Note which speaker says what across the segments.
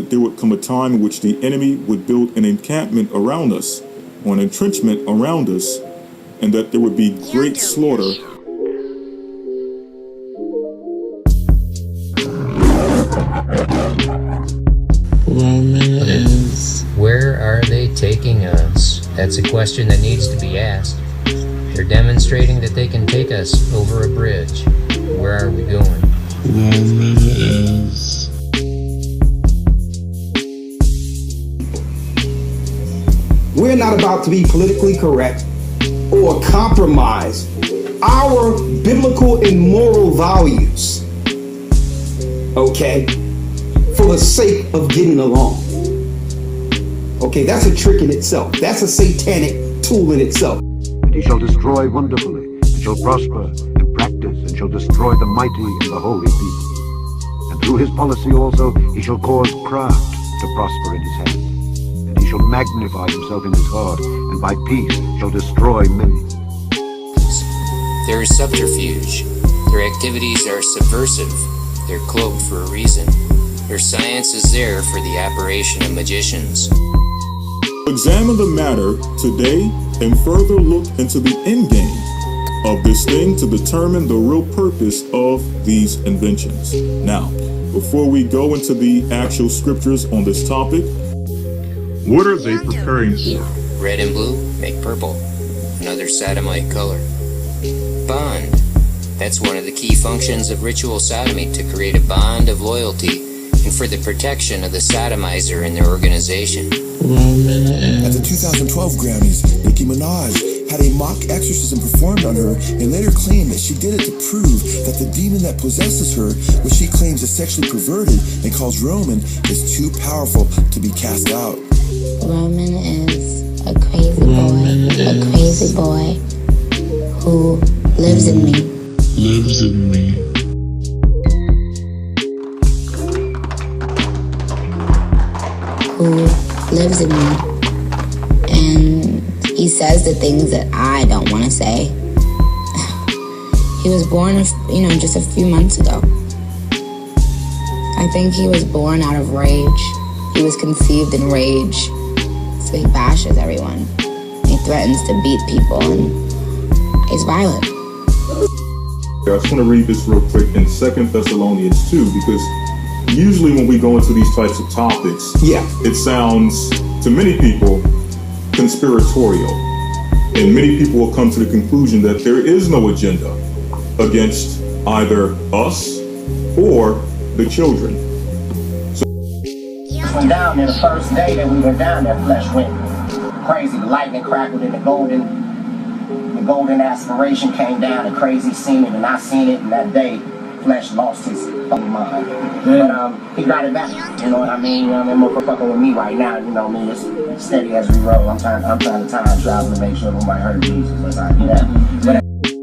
Speaker 1: that there would come a time in which the enemy would build an encampment around us, or an entrenchment around us, and that there would be great slaughter.
Speaker 2: Where are they taking us? That's a question that needs to be asked. They're demonstrating that they can take us over a bridge. Where are we going?
Speaker 3: We're not about to be politically correct or compromise our biblical and moral values, okay, for the sake of getting along. Okay, that's a trick in itself. That's a satanic tool in itself.
Speaker 4: And he shall destroy wonderfully, and shall prosper and practice, and shall destroy the mighty and the holy people. And through his policy also he shall cause craft to prosper in his hand. And he shall magnify himself in his heart, and by peace shall destroy many.
Speaker 2: There is subterfuge. Their activities are subversive. They're cloaked for a reason. Their science is there for the apparition of magicians.
Speaker 1: Examine the matter today and further look into the end game of this thing to determine the real purpose of these inventions. Now, before we go into the actual scriptures on this topic, what are they preparing for?
Speaker 2: Red and blue make purple, another sodomite color. Bond. That's one of the key functions of ritual sodomy, to create a bond of loyalty and for the protection of the sodomizer and their organization.
Speaker 5: At the 2012 Grammys, Nicki Minaj had a mock exorcism performed on her and later claimed that she did it to prove that the demon that possesses her, which she claims is sexually perverted and calls Roman, is too powerful to be cast out.
Speaker 6: Roman is a crazy boy who lives in me. Who lives in me, and he says the things that I don't want to say. He was born, just a few months ago. I think he was born out of rage. He was conceived in rage, so he bashes everyone. He threatens to beat people, and he's violent.
Speaker 1: I just want to read this real quick in 2 Thessalonians 2, because usually when we go into these types of topics, it sounds to many people conspiratorial, and many people will come to the conclusion that there is no agenda against either us or the children.
Speaker 7: Went down there the first day that we went down there, flesh went crazy. The lightning crackled and the golden aspiration came down, and crazy seen it, and I seen it, and that day Flesh lost his fucking mind. But he got it back. You know what I mean? Motherfucking with me right now. You know me. It's steady as we roll. I'm trying to time travel to make sure nobody hurt Jesus. That's how I do that.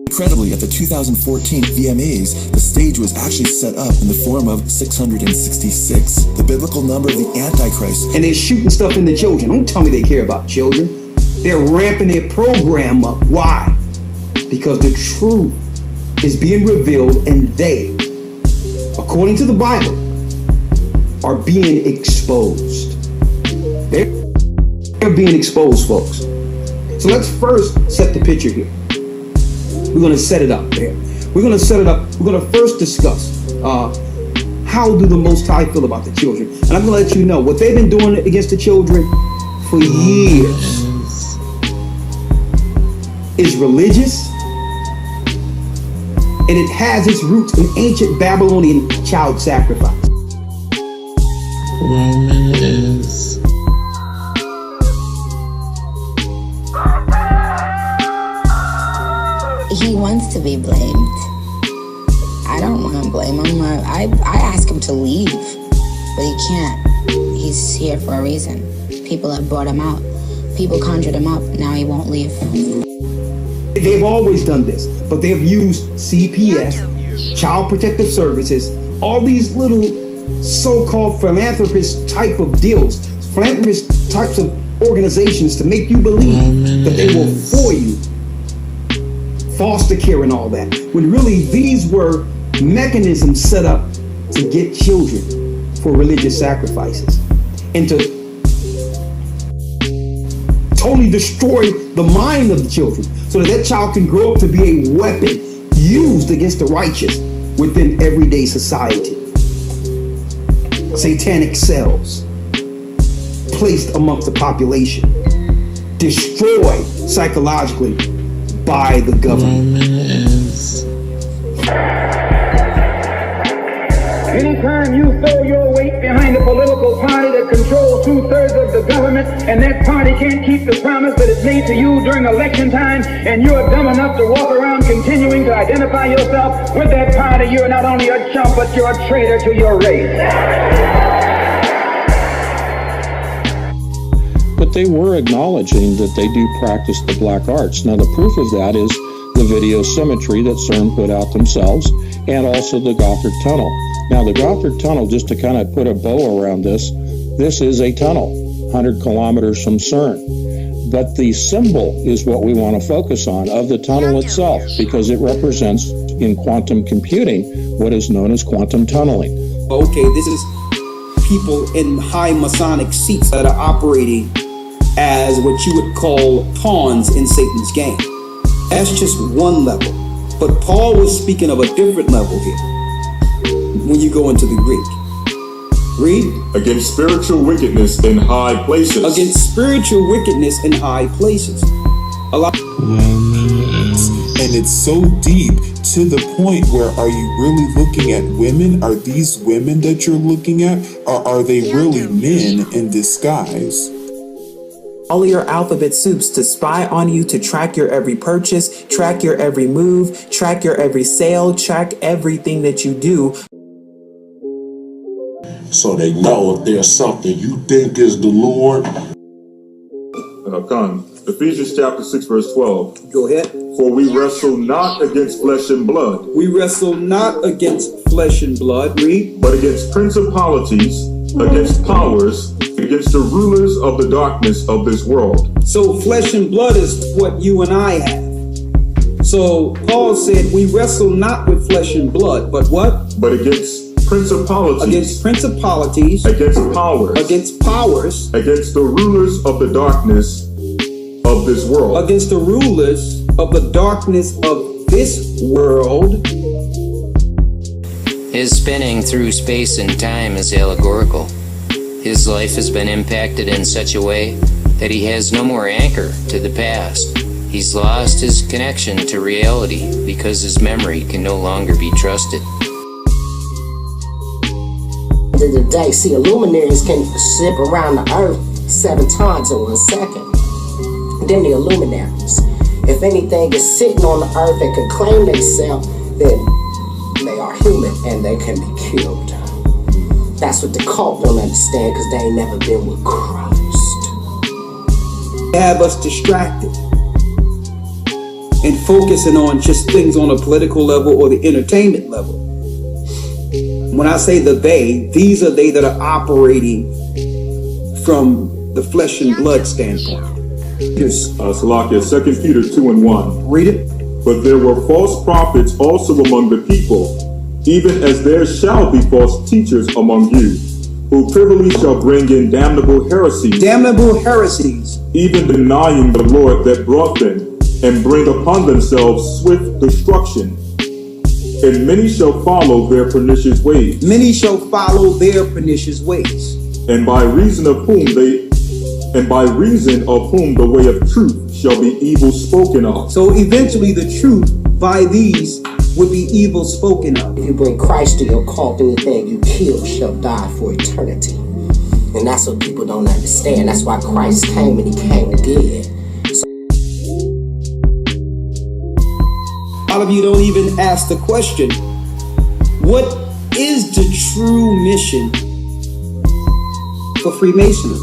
Speaker 5: Incredibly, at the 2014 VMAs, the stage was actually set up in the form of 666, the biblical number of the Antichrist.
Speaker 3: And they're shooting stuff into children. Don't tell me they care about children. They're ramping their program up. Why? Because the truth is being revealed, and they, according to the Bible, are being exposed. They're being exposed, folks. So let's first set the picture here. We're going to set it up there. We're going to set it up. We're going to first discuss how do the Most High feel about the children. And I'm going to let you know what they've been doing against the children for years is religious, and it has its roots in ancient Babylonian child sacrifice.
Speaker 6: Roman is... He wants to be blamed. I don't want to blame him. I ask him to leave, but he can't. He's here for a reason. People have brought him out. People conjured him up. Now he won't leave.
Speaker 3: They've always done this, but they've used CPS, Child Protective Services, all these little so-called philanthropist type of deals, philanthropist types of organizations to make you believe that they were for you. Foster care and all that, when really these were mechanisms set up to get children for religious sacrifices. and to totally destroy the mind of the children so that that child can grow up to be a weapon used against the righteous within everyday society. Satanic cells placed amongst the population, destroyed psychologically by the government.
Speaker 8: Anytime you throw your weight behind a political party that controls 2/3 of the government, and that party can't keep the promise that it made to you during election time, and you're dumb enough to walk around continuing to identify yourself with that party, you're not only a chump, but you're a traitor to your race.
Speaker 9: But they were acknowledging that they do practice the black arts. Now, the proof of that is the video symmetry that CERN put out themselves, and also the Gotthard Tunnel. Now, the Gotthard Tunnel, just to kind of put a bow around this is a tunnel, 100 kilometers from CERN. But the symbol is what we want to focus on of the tunnel itself, because it represents, in quantum computing, what is known as quantum tunneling.
Speaker 10: Okay, this is people in high Masonic seats that are operating as what you would call pawns in Satan's game. That's just one level. But Paul was speaking of a different level here when you go into the Greek. Read.
Speaker 1: Against spiritual wickedness in high places.
Speaker 10: Against spiritual wickedness in high places.
Speaker 5: And it's so deep to the point where, are you really looking at women? Are these women that you're looking at? Or are they really men in disguise?
Speaker 11: All your alphabet soups to spy on you, to track your every purchase, track your every move, track your every sale, track everything that you do.
Speaker 12: So they know if there's something you think is the Lord.
Speaker 1: Khan, Ephesians chapter 6 verse 12.
Speaker 10: Go ahead.
Speaker 1: For we wrestle not against flesh and blood.
Speaker 10: We wrestle not against flesh and blood. Read.
Speaker 1: But against principalities, against powers, against the rulers of the darkness of this world.
Speaker 10: So flesh and blood is what you and I have. So Paul said we wrestle not with flesh and blood, but what?
Speaker 1: But against principalities.
Speaker 10: Against principalities.
Speaker 1: Against powers.
Speaker 10: Against powers.
Speaker 1: Against the rulers of the darkness of this world.
Speaker 10: Against the rulers of the darkness of this world.
Speaker 2: His spinning through space and time is allegorical. His life has been impacted in such a way that he has no more anchor to the past. He's lost his connection to reality because his memory can no longer be trusted.
Speaker 7: The day, see, luminaries can zip around the earth 7 times in 1 second. Then the luminaries. If anything is sitting on the earth that can claim themselves, then they are human and they can be killed. That's what the cult don't understand, because they ain't never been with Christ.
Speaker 10: They have us distracted and focusing on just things on a political level or the entertainment level. When I say the they, these are they that are operating from the flesh and blood standpoint.
Speaker 1: Salakia, 2 Peter 2:1.
Speaker 10: Read it.
Speaker 1: But there were false prophets also among the people, even as there shall be false teachers among you, who privily shall bring in damnable heresies.
Speaker 10: Damnable heresies.
Speaker 1: Even denying the Lord that brought them, and bring upon themselves swift destruction. And many shall follow their pernicious ways.
Speaker 10: Many shall follow their pernicious ways.
Speaker 1: And by reason of whom the way of truth shall be evil spoken of.
Speaker 10: So eventually the truth by these would be evil spoken of.
Speaker 7: If you bring Christ to your cult, anything you kill shall die for eternity. And that's what people don't understand. That's why Christ came, and he came good.
Speaker 10: A lot of you don't even ask the question, what is the true mission for Freemasonry?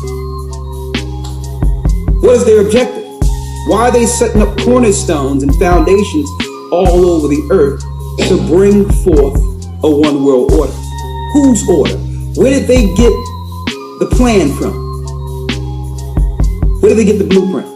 Speaker 10: What is their objective? Why are they setting up cornerstones and foundations all over the earth to bring forth a one world order? Whose order? Where did they get the plan from? Where did they get the blueprint?